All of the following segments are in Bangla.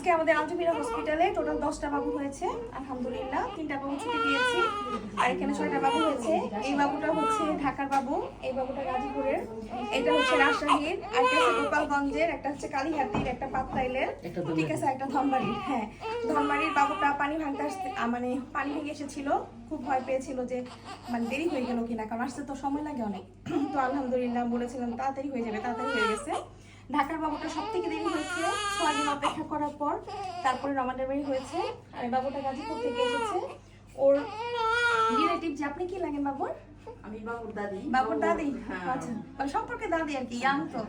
আজকে আমাদের আলজুবিরা হসপিটালে টোটাল 10টা বাবু হয়েছে আলহামদুলিল্লাহ। 3টা বাবু ছুটি দিয়েছি আর এখানে 6টা বাবু হয়েছে। এই বাবুটা হচ্ছে ঢাকার বাবু, এই বাবুটা গাজীপুরের, এটা হচ্ছে রাজশাহীর, আর একটা হচ্ছে গোপালগঞ্জের, একটা হচ্ছে কালীহাতির, একটা পাতরাইলের, ঠিক আছে, একটা ধনবাড়ির। হ্যাঁ, ধনবাড়ির বাবুটা পানি ভাঙতে আসতে মানে পানি ভেঙে এসেছিল, খুব ভয় পেয়েছিল যে মানে দেরি হয়ে গেল কিনা, কারণ আসতে তো সময় লাগে অনেক। তো আলহামদুলিল্লাহ বলেছিলাম তাড়াতাড়ি হয়ে যাবে, তাড়াতাড়ি হয়ে গেছে। ঢাকার বাবুটা সব থেকে দেরি হয়েছে, 6 দিন অপেক্ষা করার পর তারপরে রমাদের বাড়ি হয়েছে। আর এই বাবুটা গাজীপুর থেকে এসেছে। ওর রিলেটিভ যে, আপনি কি লাগেন বাবুর? আমি বাবুর দাদি। বাবুর দাদি, আচ্ছা, মানে সম্পর্কে দাদি আর কি, ইয়াং তো।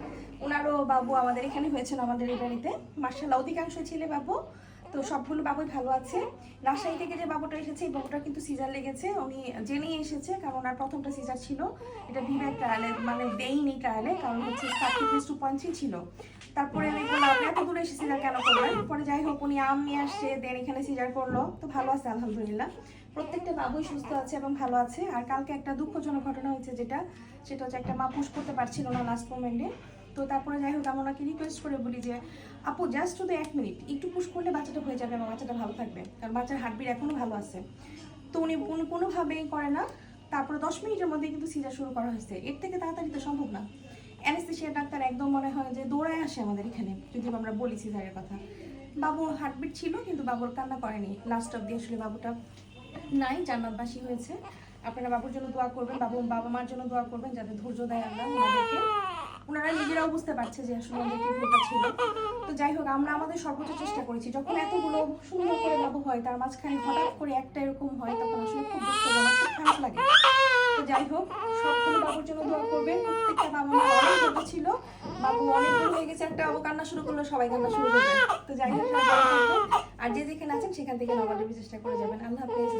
ওনারও বাবু আমাদের এখানে হয়েছে আমাদের এই বাড়িতে, মার্শাল্লাহ অধিকাংশ ছেলে বাবু। তো সবগুলো বাবুই ভালো আছে। রাজশাহী থেকে যে বাবুটা এসেছে, এই বাবুটা কিন্তু সিজার লেগেছে, উনি জেনেই এসেছে, কারণ ওনার প্রথমটা সিজার ছিল। এটা ভিভ্যাক ট্রায়ালে, মানে দেইনি ট্রায়ালে, কারণ হচ্ছে 2.3 ছিল। তারপরে আমি বললাম আপনি এত দূরে এসে সিজার কেন করলেন, পরে যাই হোক উনি আম নিয়ে আসছে, দেন এখানে সিজার করলো। তো ভালো আছে আলহামদুলিল্লাহ, প্রত্যেকটা বাবুই সুস্থ আছে এবং ভালো আছে। আর কালকে একটা দুঃখজনক ঘটনা হয়েছে, সেটা হচ্ছে একটা মা পুশ করতে পারছিল না লাস্ট মোমেন্টে। তো তারপরে যাই হোক আমি ওনাকে রিকোয়েস্ট করে বলি যে আপু জাস্ট শুধু 1 মিনিট একটু পুশ করলে বাচ্চাটা হয়ে যাবে এবং বাচ্চাটা ভালো থাকবে, কারণ বাচ্চার হার্টবিট এখনো ভালো আছে। তো উনি কোনোভাবেই করে না। তারপরে 10 মিনিটের মধ্যে কিন্তু সিজার শুরু করা হয়েছে, এর থেকে তাড়াতাড়ি তো সম্ভব না। অ্যানেস্থেশিয়া ডাক্তার একদম মনে হয় যে দৌড়ায় আসে আমাদের এখানে যদি আমরা বলি সিজারের কথা। বাবুর হার্টবিট ছিল কিন্তু বাবুর কান্না করেনি লাস্ট অব্দি, আসলে বাবুটা নাই, জান্নাতবাসী হয়েছে। আপনারা বাবুর জন্য দোয়া করবেন, বাবা মার জন্য দোয়া করবেন, যাতে ধৈর্য দেয় আল্লাহ ওনাদেরকে। ওনারা নিজেরাও বুঝতে পারছে যে আসলে ওদের কি ভুলটা ছিল। তো যাই হোক আমরা আমাদের সর্বোচ্চ চেষ্টা করেছি। যখন এতগুলো সুন্দর করে বাবু হয়, তার মাঝখানে হঠাৎ করে একটা এরকম হয়, তখন আসলে খুব দুঃখজনক, খুব খারাপ লাগে। তো যাই হোক সবগুলো বাবুর জন্য দোয়া করবেন। প্রত্যেকটা বাবা মা অনেক ভালো ছিল, বাবু অনেক দূর হয়ে গেছে, একটা বাবু কান্না শুরু করলো, সবাই কান্না শুরু করবে। তো যাই হোক আর যে যেখানে আছেন সেখান থেকে নবাবের চেষ্টা করে যাবেন। আল্লাহ হাফেজ।